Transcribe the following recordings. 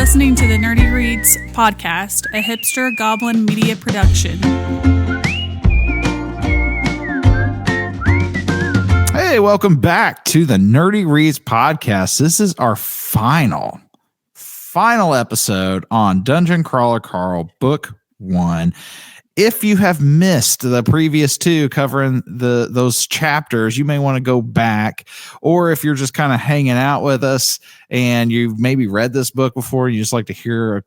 listening to the Nerdy Reads podcast, a hipster goblin media production. Hey, welcome back to the Nerdy Reads podcast. This is our final episode on Dungeon Crawler Carl Book 1. If you have missed the previous two covering those chapters, you may want to go back. Or if you're just kind of hanging out with us and you've maybe read this book before, you just like to hear a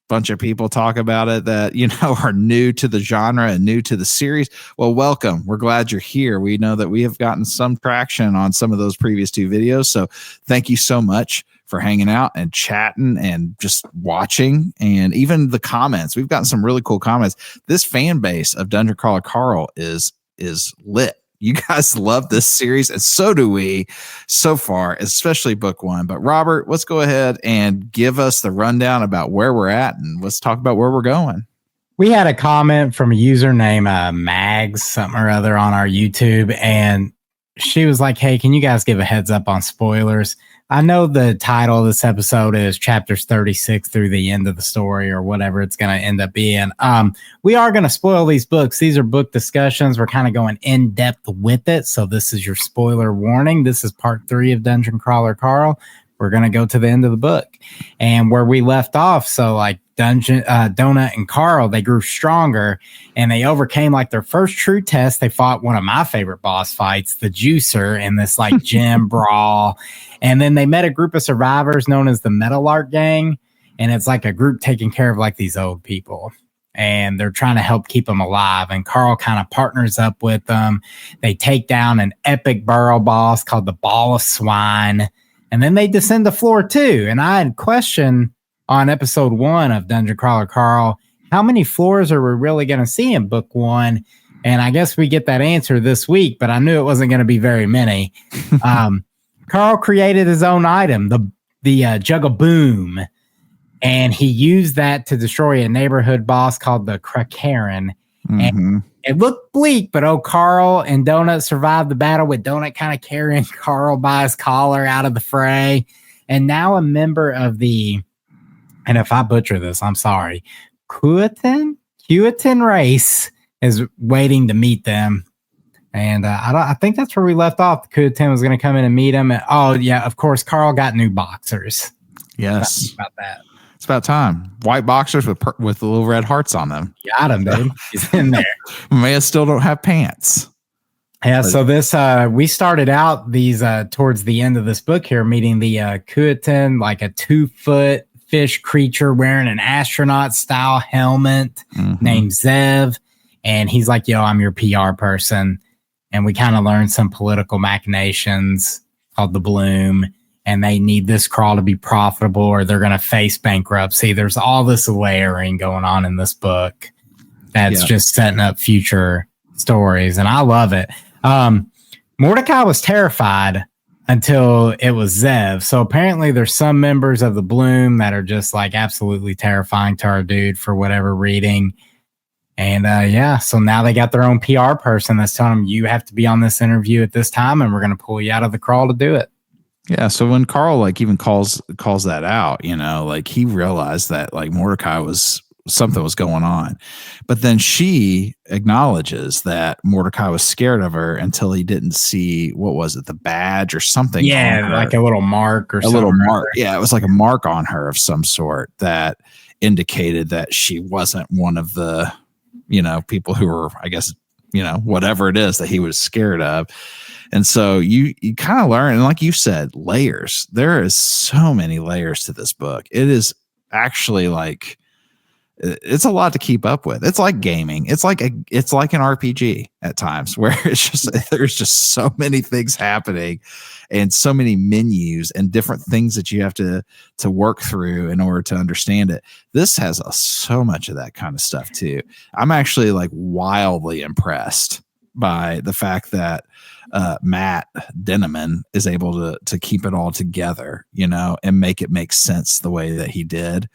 bunch of people talk about it that, you know, are new to the genre and new to the series. Well, welcome. We're glad you're here. We know that we have gotten some traction on some of those previous two videos. So thank you so much for hanging out and chatting and just watching, and even the comments. We've gotten some really cool comments. This fan base of Dungeon Crawler Carl is lit. You guys love this series, and so do we so far, especially book 1. But Robert, let's go ahead and give us the rundown about where we're at, and let's talk about where we're going. We had a comment from a user named Mags something or other on our YouTube, and she was like, hey, can you guys give a heads up on spoilers? I know the title of this episode is chapters 36 through the end of the story or whatever it's going to end up being. We are going to spoil these books. These are book discussions. We're kind of going in depth with it. So this is your spoiler warning. This is part 3 of Dungeon Crawler Carl. We're going to go to the end of the book and where we left off. So like Donut and Carl, they grew stronger and they overcame like their first true test. They fought one of my favorite boss fights, the Juicer, in this like gym brawl. And then they met a group of survivors known as the Metalart Gang. And it's like a group taking care of like these old people. And they're trying to help keep them alive. And Carl kind of partners up with them. They take down an epic burrow boss called the Ball of Swine. And then they descend to floor 2. And I had a question on episode 1 of Dungeon Crawler Carl, how many floors are we really going to see in book 1? And I guess we get that answer this week, but I knew it wasn't going to be very many. Carl created his own item, the Jug of Boom, and he used that to destroy a neighborhood boss called the Krakaren. Mm-hmm. And it looked bleak, but Carl and Donut survived the battle with Donut kind of carrying Carl by his collar out of the fray. And now a member of the, and if I butcher this, I'm sorry, Kuatin race is waiting to meet them. And I think that's where we left off. Kuatin was going to come in and meet him. And, oh, yeah, of course, Carl got new boxers. Yes. About that. It's about time. White boxers with the little red hearts on them. Got him, dude. He's in there. Maya still don't have pants. Yeah, so this, we started out these towards the end of this book here, meeting the Kuatin, like a 2-foot fish creature wearing an astronaut style helmet named Zev. And he's like, yo, I'm your PR person. And we kind of learned some political machinations called the Bloom. And they need this crawl to be profitable or they're going to face bankruptcy. There's all this layering going on in this book that's just setting up future stories. And I love it. Mordecai was terrified until it was Zev. So apparently there's some members of the Bloom that are just like absolutely terrifying to our dude for whatever reading. And so now they got their own PR person that's telling them you have to be on this interview at this time and we're going to pull you out of the crawl to do it. Yeah. So when Carl like even calls that out, you know, like he realized that like Mordecai something was going on, but then she acknowledges that Mordecai was scared of her until he didn't see, what was it, the badge or something? Yeah, like a little mark or something. A little mark. Yeah, it was like a mark on her of some sort that indicated that she wasn't one of the, you know, people who were, I guess, you know, whatever it is that he was scared of. And so you kind of learn, and like you said, layers. There is so many layers to this book. It is actually like, it's a lot to keep up with. It's like gaming. It's like an RPG at times where there's just so many things happening and so many menus and different things that you have to work through in order to understand it. This has so much of that kind of stuff too. I'm actually like wildly impressed by the fact that Matt Denneman is able to keep it all together, you know, and make it make sense the way that he did.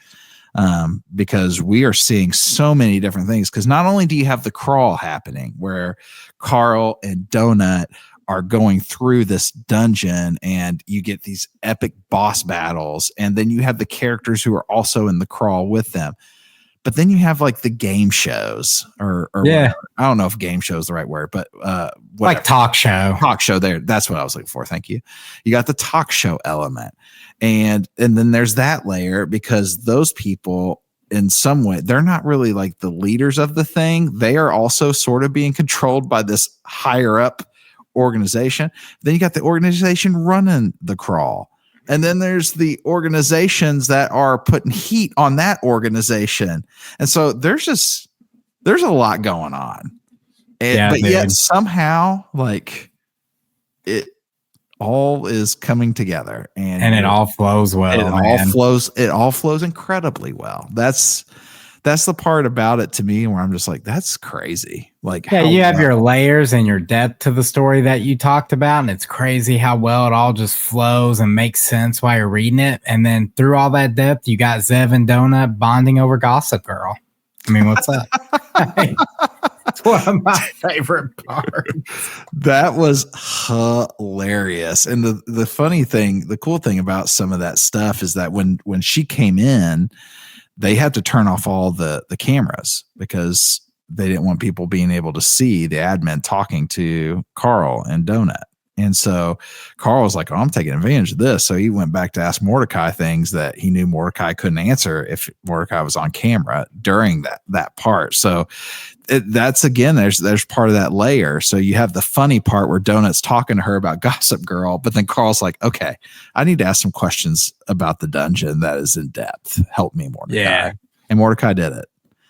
Because we are seeing so many different things. Because not only do you have the crawl happening where Carl and Donut are going through this dungeon, and you get these epic boss battles, and then you have the characters who are also in the crawl with them. But then you have like the game shows or whatever. I don't know if game show is the right word, but like talk show there. That's what I was looking for. Thank you. You got the talk show element. And then there's that layer, because those people in some way, they're not really like the leaders of the thing. They are also sort of being controlled by this higher up organization. Then you got the organization running the crawl. And then there's the organizations that are putting heat on that organization. And so there's a lot going on. But yet somehow, like, it all is coming together, and it all flows well. It all flows incredibly well. That's the part about it to me where I'm just like, that's crazy. Like, you have your layers and your depth to the story that you talked about, and it's crazy how well it all just flows and makes sense while you're reading it. And then through all that depth, you got Zev and Donut bonding over Gossip Girl. I mean, what's up? It's one of my favorite parts. That was hilarious. And the funny thing, the cool thing about some of that stuff is that when she came in, they had to turn off all the cameras because they didn't want people being able to see the admin talking to Carl and Donut. And so Carl was like, oh, I'm taking advantage of this. So he went back to ask Mordecai things that he knew Mordecai couldn't answer if Mordecai was on camera during that part. So that's, again, there's part of that layer. So you have the funny part where Donut's talking to her about Gossip Girl, but then Carl's like, okay, I need to ask some questions about the dungeon that is in depth. Help me, Mordecai. Yeah. And Mordecai did it.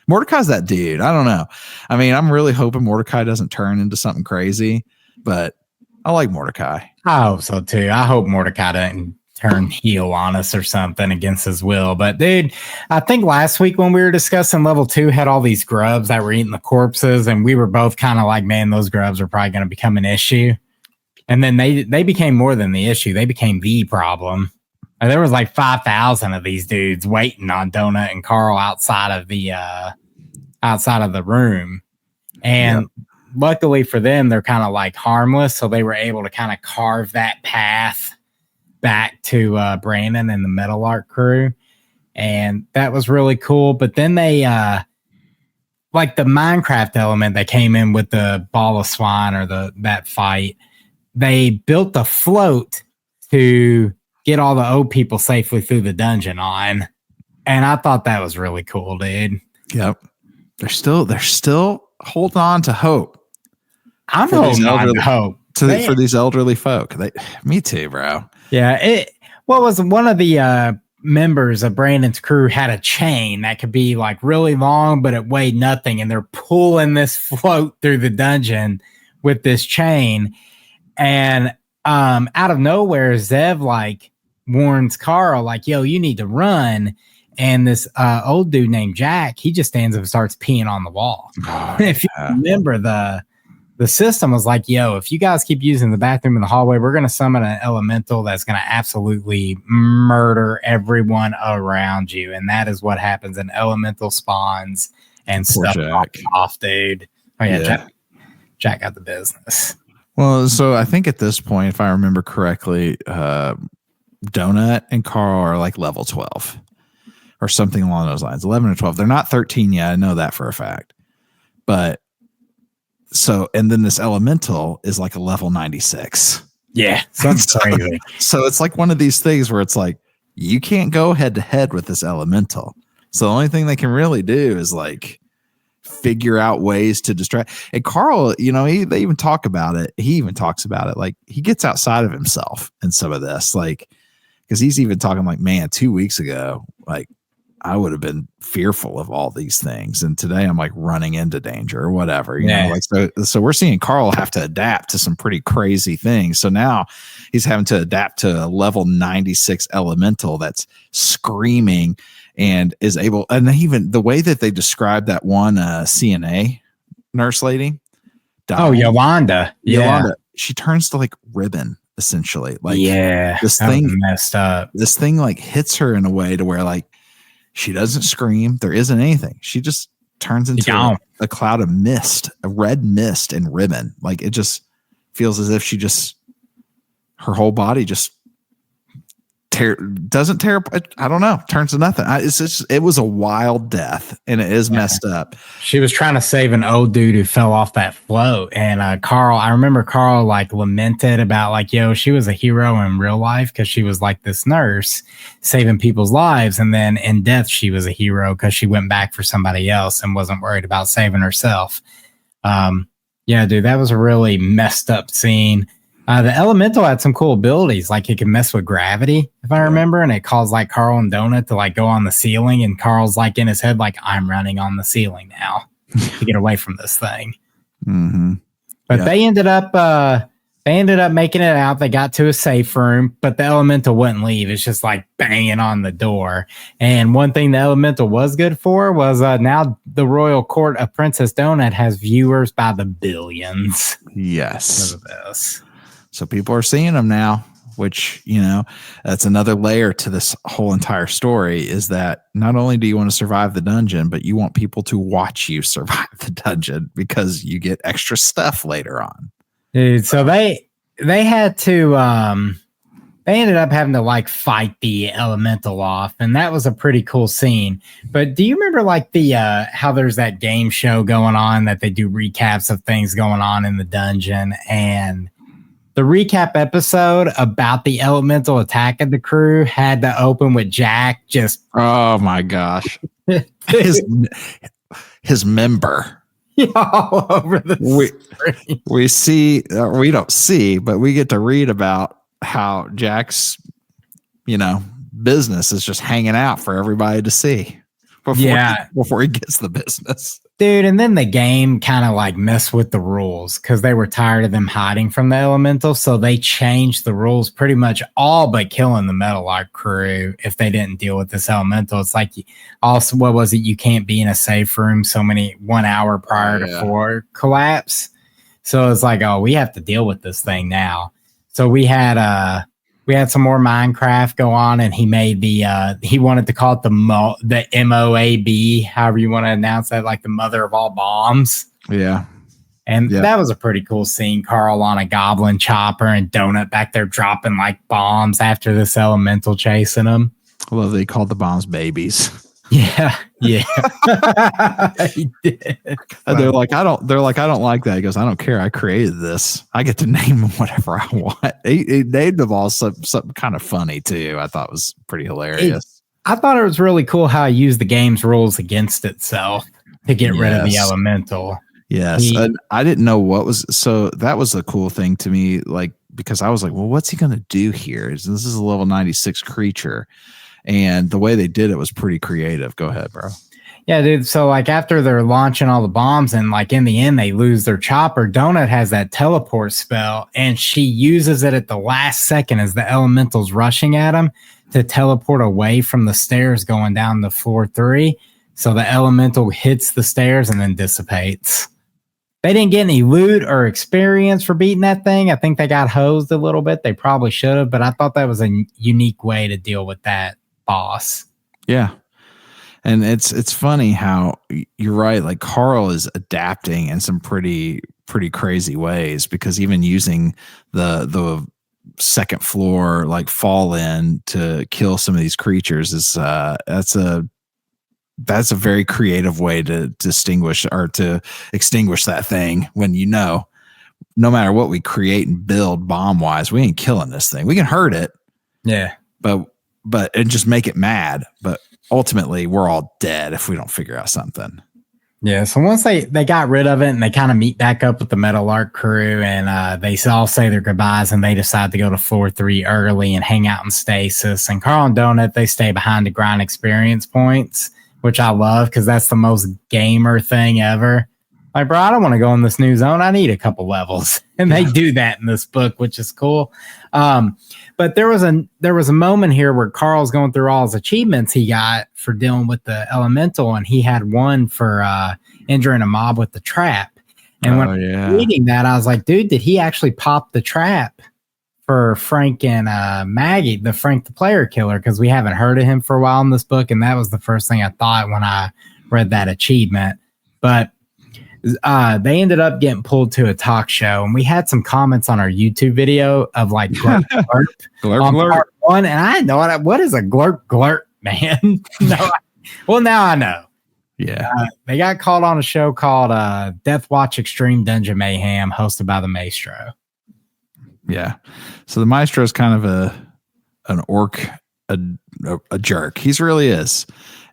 Mordecai's that dude. I don't know. I mean, I'm really hoping Mordecai doesn't turn into something crazy, but I like Mordecai. I hope so too. I hope Mordecai doesn't turn heel on us or something against his will. But dude, I think last week when we were discussing level 2 had all these grubs that were eating the corpses, and we were both kind of like, man, those grubs are probably going to become an issue. And then they became more than the issue. They became the problem. And there was like 5,000 of these dudes waiting on Donut and Carl outside of the room. And luckily for them, they're kind of like harmless. So they were able to kind of carve that path back to Brandon and the Metal Art crew. And that was really cool. But then they, like the Minecraft element that came in with the ball of swine or that fight, they built a float to get all the old people safely through the dungeon on. And I thought that was really cool, dude. Yep. They're still holding on to hope. I'm holding on to hope for these elderly folk. Me too, bro. Yeah. What was one of the members of Brandon's crew had a chain that could be like really long, but it weighed nothing. And they're pulling this float through the dungeon with this chain. And out of nowhere, Zev like warns Carl, like, yo, you need to run. And this old dude named Jack, he just stands up and starts peeing on the wall. If you remember, the system was like, yo, if you guys keep using the bathroom in the hallway, we're going to summon an elemental that's going to absolutely murder everyone around you. And that is what happens. An elemental spawns and Poor stuff Jack. off, dude. Oh, yeah. Jack got the business. Well, so I think at this point, if I remember correctly, Donut and Carl are like level 12 or something along those lines, 11 or 12. They're not 13 yet. I know that for a fact. But so, and then this elemental is like a level 96. Yeah. That's crazy. So it's like one of these things where it's like, you can't go head to head with this elemental. So the only thing they can really do is like figure out ways to distract. And Carl, you know, they even talk about it. He even talks about it. Like he gets outside of himself in some of this, like, because he's even talking like, man, 2 weeks ago, like I would have been fearful of all these things. And today I'm like running into danger or whatever, you know, like, so we're seeing Carl have to adapt to some pretty crazy things. So now he's having to adapt to a level 96 elemental that's screaming and is able, and even the way that they describe that one CNA nurse lady. Yolanda. Yolanda. She turns to like ribbon essentially. Like this thing messed up. This thing like hits her in a way to where like she doesn't scream. There isn't anything. She just turns into a cloud of mist, a red mist and ribbon. Like it just feels as if her whole body just doesn't tear. I don't know. Turns to nothing. It was a wild death, and it is messed up. She was trying to save an old dude who fell off that float, and I remember Carl like lamented about like, yo, she was a hero in real life because she was like this nurse saving people's lives, and then in death she was a hero because she went back for somebody else and wasn't worried about saving herself. Yeah, dude, that was a really messed up scene. The elemental had some cool abilities, like it can mess with gravity, if I remember, and it caused like Carl and Donut to like go on the ceiling, and Carl's like in his head, like, I'm running on the ceiling now to get away from this thing. Mm-hmm. But they ended up making it out. They got to a safe room, but the elemental wouldn't leave. It's just like banging on the door. And one thing the elemental was good for was now the royal court of Princess Donut has viewers by the billions. Yes. Because of this. So people are seeing them now, which, that's another layer to this whole entire story, is that not only do you want to survive the dungeon, but you want people to watch you survive the dungeon because you get extra stuff later on. Dude, so they had to, they ended up having to like fight the elemental off, and that was a pretty cool scene. But do you remember like the, how there's that game show going on that they do recaps of things going on in the dungeon, and the recap episode about the elemental attack of the crew had to open with Jack just... Oh, my gosh. his member. All over the screen. We don't see, but we get to read about how Jack's, business is just hanging out for everybody to see before he gets the business. Dude, and then the game kind of like messed with the rules because they were tired of them hiding from the elemental, so they changed the rules pretty much all but killing the Metal Arc crew if they didn't deal with this elemental. It's like, also, what was it? You can't be in a safe room 1 hour prior to floor collapse. So it's like, oh, we have to deal with this thing now. So we had some more Minecraft go on, and he made he wanted to call it the MOAB, however you want to announce that, like the mother of all bombs. Yeah. And that was a pretty cool scene. Carl on a goblin chopper and Donut back there dropping like bombs after this elemental chasing him. I love that he called the bombs babies. Yeah. He did. And they're like, I don't like that. He goes, I don't care. I created this. I get to name them whatever I want. He named them all something kind of funny too. I thought it was pretty hilarious. I thought it was really cool how he used the game's rules against itself to get rid of the elemental. Yes. And I didn't know so that was a cool thing to me, like, because I was like, well, what's he going to do here? This is a level 96 creature. And the way they did it was pretty creative. Go ahead, bro. Yeah, dude. So like after they're launching all the bombs and like in the end they lose their chopper, Donut has that teleport spell and she uses it at the last second as the elemental's rushing at him to teleport away from the stairs going down to floor 3. So the elemental hits the stairs and then dissipates. They didn't get any loot or experience for beating that thing. I think they got hosed a little bit. They probably should have, but I thought that was a unique way to deal with that boss. Yeah. And it's funny how you're right. Like Carl is adapting in some pretty crazy ways, because even using the second floor like fall in to kill some of these creatures is that's a very creative way to distinguish or to extinguish that thing, when no matter what we create and build bomb wise, we ain't killing this thing. We can hurt it. Yeah. But and just make it mad. But ultimately we're all dead if we don't figure out something. Yeah. So once they got rid of it and they kind of meet back up with the Metal Arc crew and they all say their goodbyes and they decide to go to floor 3 early and hang out in stasis. And Carl and Donut, they stay behind to grind experience points, which I love because that's the most gamer thing ever. Like, bro, I don't want to go in this new zone. I need a couple levels. And they do that in this book, which is cool. But there was a moment here where Carl's going through all his achievements he got for dealing with the elemental, and he had one for injuring a mob with the trap. And when I was reading that, I was like, dude, did he actually pop the trap for Frank and Maggie, Frank the player killer? Because we haven't heard of him for a while in this book, and that was the first thing I thought when I read that achievement. But They ended up getting pulled to a talk show, and we had some comments on our YouTube video of like glurp glurp, glurp. Part 1, and I know what is a glurp glurp, man. Well, now I know. Yeah. They got called on a show called Death Watch Extreme Dungeon Mayhem, hosted by the Maestro. Yeah. So the Maestro is kind of an orc, a jerk. He's really is.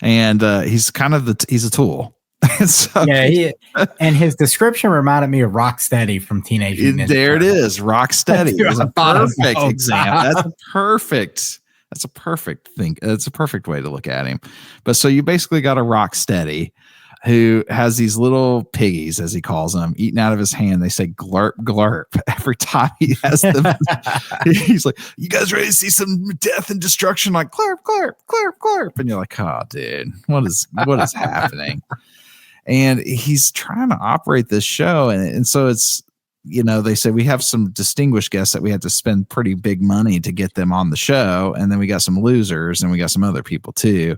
And he's kind of he's a tool. So, and his description reminded me of Rocksteady from Teenage Mutant Ninja There it Turtles. is. Rocksteady is a perfect example. That's a perfect thing. It's a perfect way to look at him. But so you basically got a Rocksteady who has these little piggies, as he calls them, eating out of his hand. They say glurp, glurp every time he has them. He's like, you guys ready to see some death and destruction? Like glurp, glurp, glurp, glurp. And you're like, oh, dude, what is happening? And he's trying to operate this show. And so it's, they say we have some distinguished guests that we had to spend pretty big money to get them on the show. And then we got some losers and we got some other people too.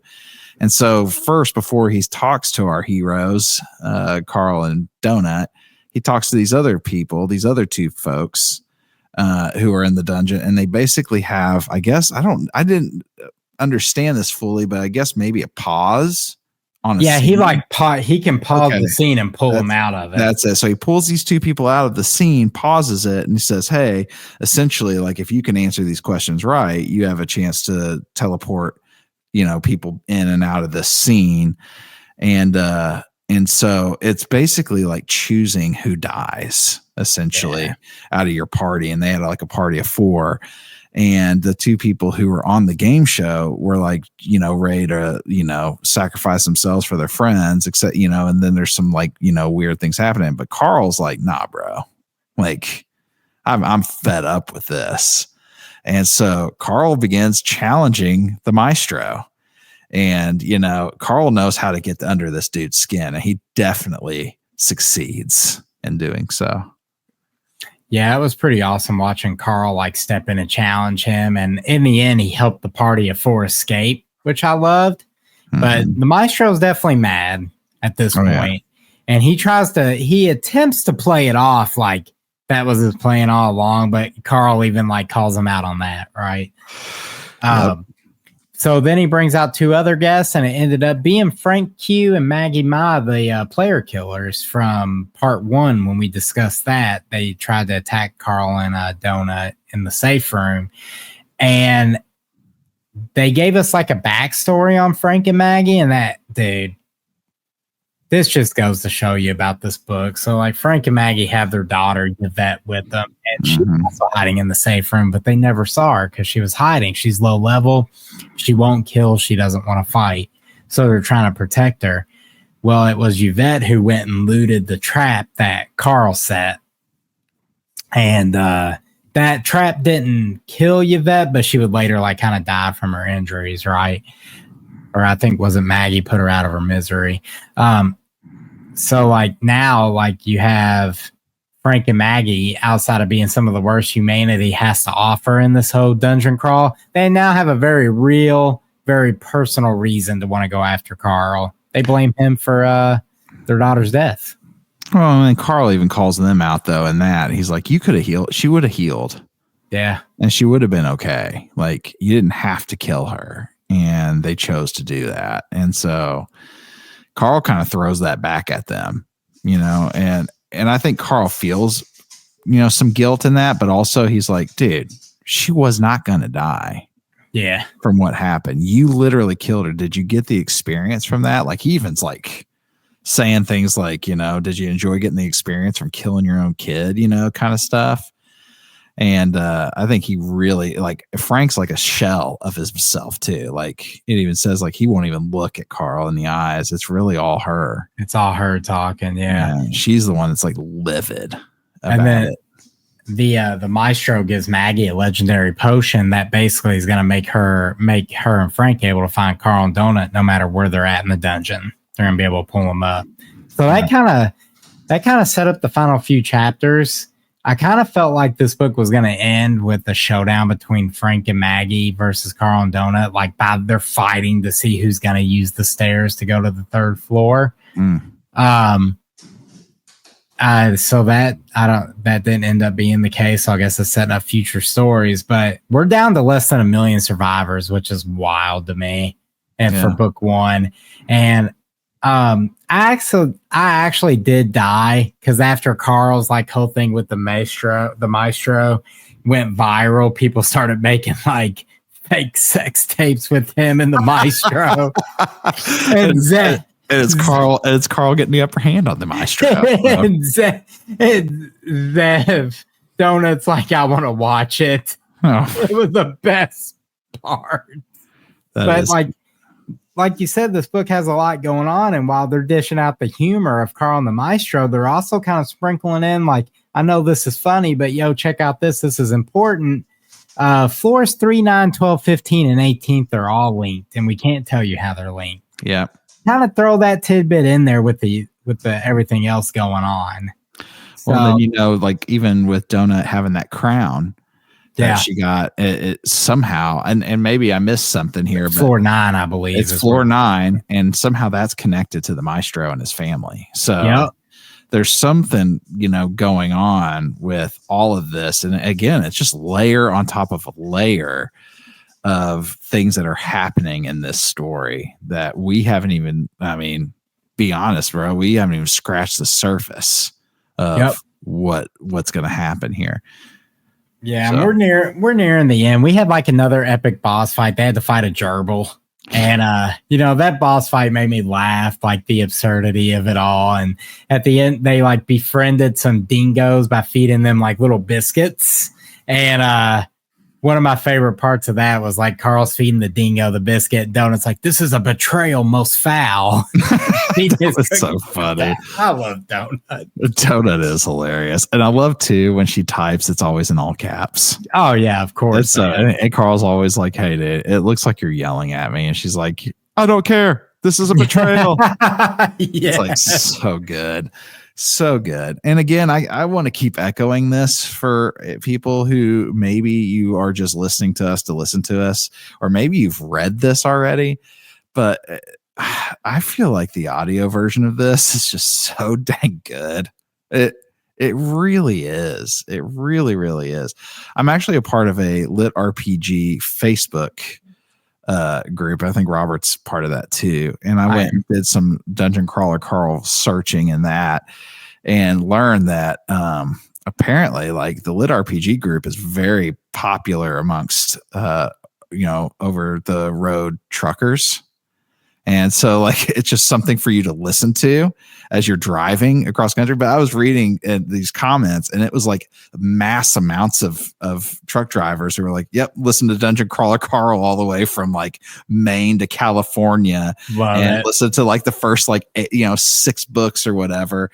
And so first, before he talks to our heroes, Carl and Donut, he talks to these other people, these other two folks who are in the dungeon. And they basically have, I guess, I didn't understand this fully, but I guess maybe a pause. Yeah, he can pause the scene and pull them out of it. That's it. So he pulls these two people out of the scene, pauses it, and he says, hey, essentially, like if you can answer these questions right, you have a chance to teleport, people in and out of this scene. And so it's basically like choosing who dies, essentially, out of your party. And they had like a party of 4. And the two people who were on the game show were like, ready to, sacrifice themselves for their friends, except, and then there's some like, weird things happening. But Carl's like, nah, bro, like I'm fed up with this. And so Carl begins challenging the Maestro. And, Carl knows how to get under this dude's skin, and he definitely succeeds in doing so. Yeah, it was pretty awesome watching Carl like step in and challenge him. And in the end, he helped the party of 4 escape, which I loved. Mm-hmm. But the Maestro is definitely mad at this point. Yeah. And he attempts to play it off like that was his plan all along. But Carl even like calls him out on that, right? Yep. So then he brings out 2 other guests, and it ended up being Frank Q and Maggie Ma, the player killers from part 1. When we discussed that, they tried to attack Carl and Donut in the safe room, and they gave us like a backstory on Frank and Maggie, and that, dude, this just goes to show you about this book. So like Frank and Maggie have their daughter Yvette with them, and she's also hiding in the safe room, but they never saw her because she was hiding. She's low level. She won't kill. She doesn't want to fight. So they're trying to protect her. Well, it was Yvette who went and looted the trap that Carl set. And that trap didn't kill Yvette, but she would later like kind of die from her injuries, right? Or I think wasn't Maggie put her out of her misery. So like now, like you have Frank and Maggie, outside of being some of the worst humanity has to offer in this whole dungeon crawl, they now have a very real, very personal reason to want to go after Carl. They blame him for their daughter's death. Well, and Carl even calls them out though, in that he's like, you could have healed. She would have healed. Yeah. And she would have been okay. Like you didn't have to kill her, and they chose to do that. And so Carl kind of throws that back at them, and I think Carl feels, some guilt in that, but also he's like, dude, she was not going to die. Yeah. From what happened. You literally killed her. Did you get the experience from that? Like he even's like saying things like, did you enjoy getting the experience from killing your own kid, kind of stuff. And I think he really, like, Frank's like a shell of himself too. Like it even says like he won't even look at Carl in the eyes. It's really all her. It's all her talking. Yeah. She's the one that's like livid about and then it. The Maestro gives Maggie a legendary potion that basically is going to make her and Frank able to find Carl and Donut no matter where they're at in the dungeon. They're going to be able to pull them up. So that kind of set up the final few chapters. I kind of felt like this book was going to end with the showdown between Frank and Maggie versus Carl and Donut. Like they're fighting to see who's going to use the stairs to go to the 3rd floor. So that didn't end up being the case. So I guess it's setting up future stories, but we're down to less than 1 million survivors, which is wild to me. And for book 1, and I actually did die because after Carl's like whole thing with the Maestro went viral. People started making like fake sex tapes with him and the Maestro. and it's Carl getting the upper hand on the Maestro. and Zev Donut's like, I want to watch it. Oh. It was the best part. Like you said, this book has a lot going on, and while they're dishing out the humor of Carl and the Maestro, they're also kind of sprinkling in like, I know this is funny, but yo, check out this. This is important. Floors 3, 9, 12, 15, and 18th are all linked, and we can't tell you how they're linked. Yeah. Kind of throw that tidbit in there with the everything else going on. Well, then, like even with Donut having that crown that she got, it somehow, and maybe I missed something here, but floor 9, I believe. It's floor 9, and somehow that's connected to the Maestro and his family. So there's something, going on with all of this. And again, it's just layer on top of a layer of things that are happening in this story that we haven't even, be honest, bro, we haven't even scratched the surface of what's going to happen here. Yeah, so. We're nearing the end. We had like another epic boss fight. They had to fight a gerbil. And that boss fight made me laugh, like the absurdity of it all. And at the end, they like befriended some dingoes by feeding them like little biscuits. And one of my favorite parts of that was like Carl's feeding the dingo the biscuit. Donut's like, this is a betrayal most foul. That's so funny. I love Donut. Donut is hilarious. And I love too when she types, it's always in all caps. Oh yeah, of course. And Carl's always like, hey, dude, it looks like you're yelling at me. And she's like, I don't care. This is a betrayal. It's like so good. So good. And again, I want to keep echoing this for people who maybe you are just listening to us to listen to us, or maybe you've read this already, but I feel like the audio version of this is just so dang good. It really is. It really, really is. I'm actually a part of a LitRpG Facebook group. I think Robert's part of that too. And I went and did some Dungeon Crawler Carl searching in that and learned that apparently like the LitRpG group is very popular amongst over the road truckers. And so like it's just something for you to listen to as you're driving across country. But I was reading these comments, and it was like mass amounts of truck drivers who were like, yep, listen to Dungeon Crawler Carl all the way from like Maine to California. Listen to like the first 6 books or whatever.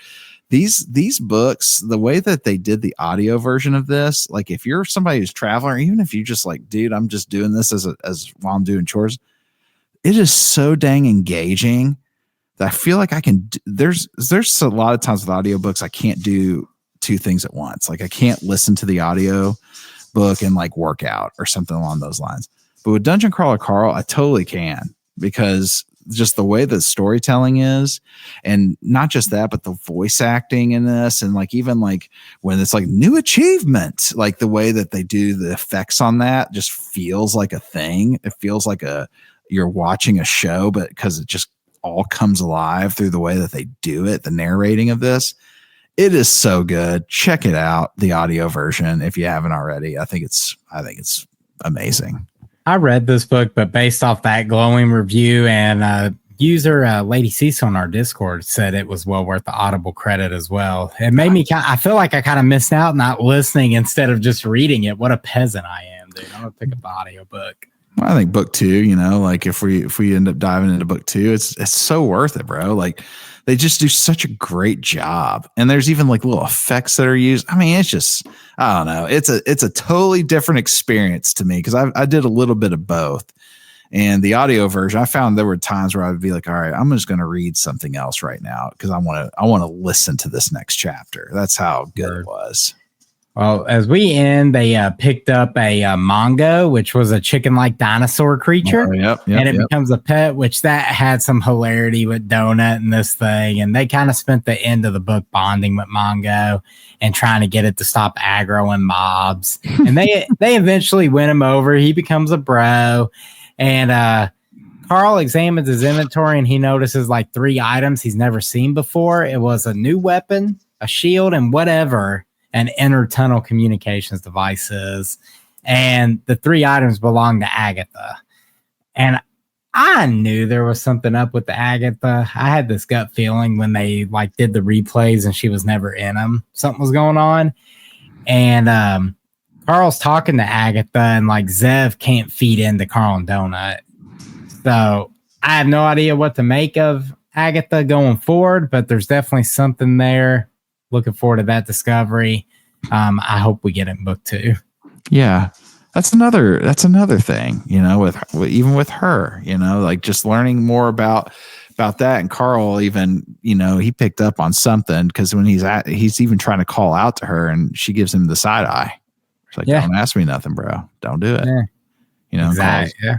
These books, the way that they did the audio version of this, like if you're somebody who's traveling, or even if you just like, dude, I'm just doing this as while I'm doing chores, it is so dang engaging that I feel like I can. There's a lot of times with audiobooks, I can't do 2 things at once. Like I can't listen to the audio book and like work out or something along those lines. But with Dungeon Crawler Carl, I totally can, because just the way the storytelling is, and not just that, but the voice acting in this, and like even like when it's like new achievement, like the way that they do the effects on that just feels like a thing. It feels like you're watching a show, but because it just all comes alive through the way that they do it, the narrating of this. It is so good. Check it out, the audio version, if you haven't already. I think it's amazing. I read this book, but based off that glowing review, and user Lady Cecil on our Discord said it was well worth the Audible credit as well. It made me I feel like I kind of missed out not listening instead of just reading it. What a peasant I am, dude. I'm gonna pick up the audio book. Well, I think book 2, like if we end up diving into book 2, it's so worth it, bro. Like they just do such a great job. And there's even like little effects that are used. I mean, it's just, I don't know. It's a totally different experience to me, because I did a little bit of both. And the audio version, I found there were times where I would be like, all right, I'm just going to read something else right now, because I want to listen to this next chapter. That's how good it was. Well, as we end, they picked up a mongo, which was a chicken-like dinosaur creature. Oh, yep, and it becomes a pet, which that had some hilarity with Donut and this thing. And they kind of spent the end of the book bonding with Mongo and trying to get it to stop aggroing mobs. And they eventually win him over. He becomes a bro. And Carl examines his inventory and he notices like 3 items he's never seen before. It was a new weapon, a shield, and whatever an intertunnel communications device is. And the 3 items belong to Agatha. And I knew there was something up with the Agatha. I had this gut feeling when they like did the replays and she was never in them. Something was going on. And Carl's talking to Agatha and like Zev can't feed into Carl and Donut. So I have no idea what to make of Agatha going forward, but there's definitely something there. Looking forward to that discovery. I hope we get it in book 2. Yeah. That's another thing, you know, with even with her, you know, like just learning more about that. And Carl even, you know, he picked up on something because when he's even trying to call out to her and she gives him the side eye. She's like, Don't ask me nothing, bro. Don't do it. Yeah. You know, exactly.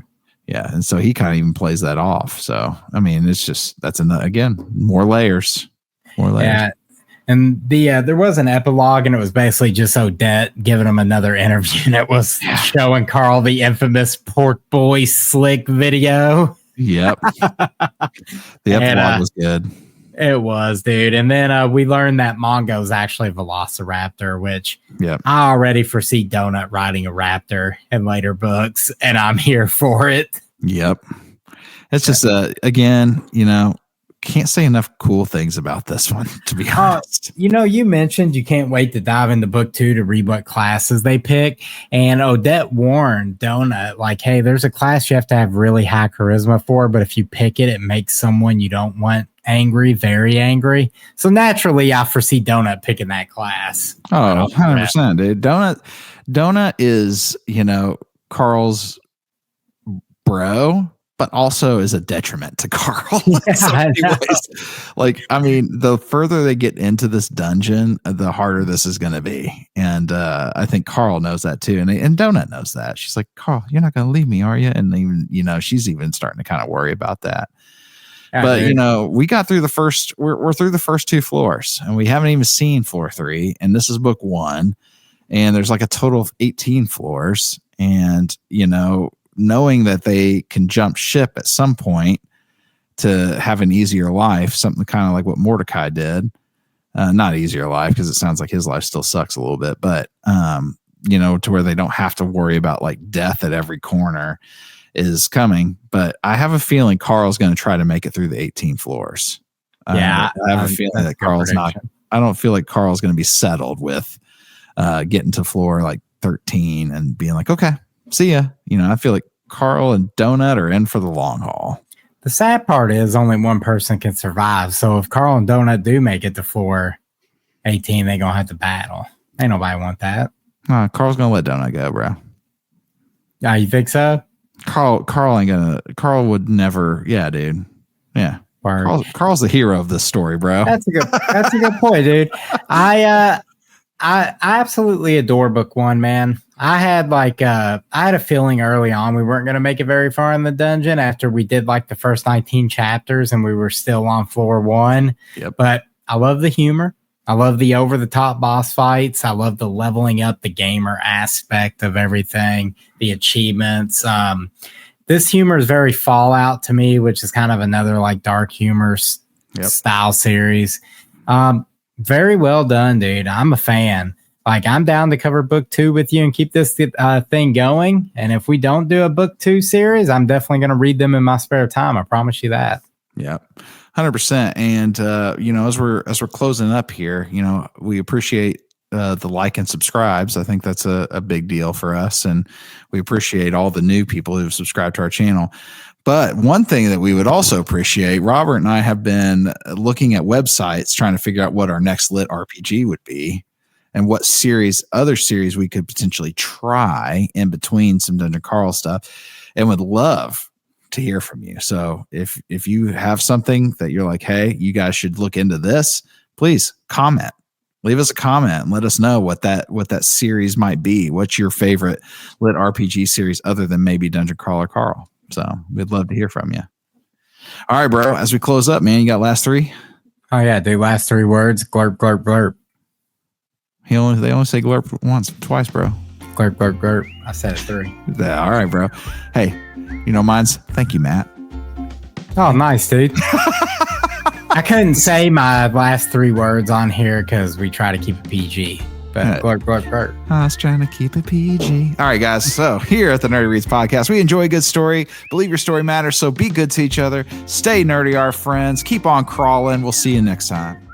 Yeah. And so he kind of even plays that off. So, I mean, it's just, that's again, more layers. Yeah. And there was an epilogue, and it was basically just Odette giving him another interview, and it was showing Carl the infamous Pork Boy Slick video. Yep. The epilogue was good. It was, dude. And then we learned that Mongo is actually a velociraptor, which I already foresee Donut riding a raptor in later books, and I'm here for it. Yep. It's just, again, you know, can't say enough cool things about this one, to be honest. You know, you mentioned you can't wait to dive into book 2 to read what classes they pick. And Odette warned Donut, like, hey, there's a class you have to have really high charisma for, but if you pick it, it makes someone you don't want angry, very angry. So naturally, I foresee Donut picking that class. Oh, 100%, dude. Donut is, you know, Carl's bro, but also is a detriment to Carl. Like, I mean, the further they get into this dungeon, the harder this is going to be. And I think Carl knows that too. And Donut knows that. She's like, Carl, you're not going to leave me, are you? And even, you know, she's even starting to kind of worry about that. But, you know, we got through we're through the first 2 floors and we haven't even seen floor 3. And this is book 1. And there's like a total of 18 floors. And, you know, knowing that they can jump ship at some point to have an easier life, something kind of like what Mordecai did. Not easier life, because it sounds like his life still sucks a little bit, but, you know, to where they don't have to worry about like death at every corner is coming. But I have a feeling Carl's going to try to make it through the 18 floors. Yeah. I have a feeling that Carl's not, I don't feel like Carl's going to be settled with getting to floor like 13 and being like, okay, see ya. You know, I feel like Carl and Donut are in for the long haul. The sad part is only one person can survive. So if Carl and Donut do make it to floor 18, they're going to have to battle. Ain't nobody want that. Carl's going to let Donut go, bro. You think so? Carl ain't gonna. Carl would never. Yeah, dude. Yeah. Carl's the hero of this story, bro. That's a good point, dude. I absolutely adore book 1, man. I had a feeling early on we weren't going to make it very far in the dungeon after we did like the first 19 chapters and we were still on floor 1. Yep. But I love the humor. I love the over the top boss fights. I love the leveling up the gamer aspect of everything, the achievements. This humor is very Fallout to me, which is kind of another like dark humor style series. Very well done, dude. I'm a fan. Like, I'm down to cover book 2 with you and keep this thing going. And if we don't do a book 2 series, I'm definitely going to read them in my spare time. I promise you that. Yep. 100%. And, you know, as we're closing up here, you know, we appreciate the like and subscribes. I think that's a big deal for us. And we appreciate all the new people who've subscribed to our channel. But one thing that we would also appreciate, Robert and I have been looking at websites trying to figure out what our next LitRpG would be and what other series we could potentially try in between some Dungeon Carl stuff, and would love to hear from you. So if you have something that you're like, hey, you guys should look into this, please comment. leave us a comment and let us know what that series might be. What's your favorite lit RPG series other than maybe Dungeon Crawler Carl? So we'd love to hear from you. All right, bro. As we close up, man, you got last three? Oh yeah, the last three words. Glurp, glurp, glurp. They only say glurp twice, bro. Glurp, glurp, glurp. I said it 3. Yeah, all right, bro. Hey, mine's thank you, Matt. Oh, nice, dude. I couldn't say my last 3 words on here because we try to keep it PG. But glurp, glurp, glurp. I was trying to keep it PG. All right, guys. So here at the Nerdy Reads Podcast, we enjoy a good story. Believe your story matters. So be good to each other. Stay nerdy, our friends. Keep on crawling. We'll see you next time.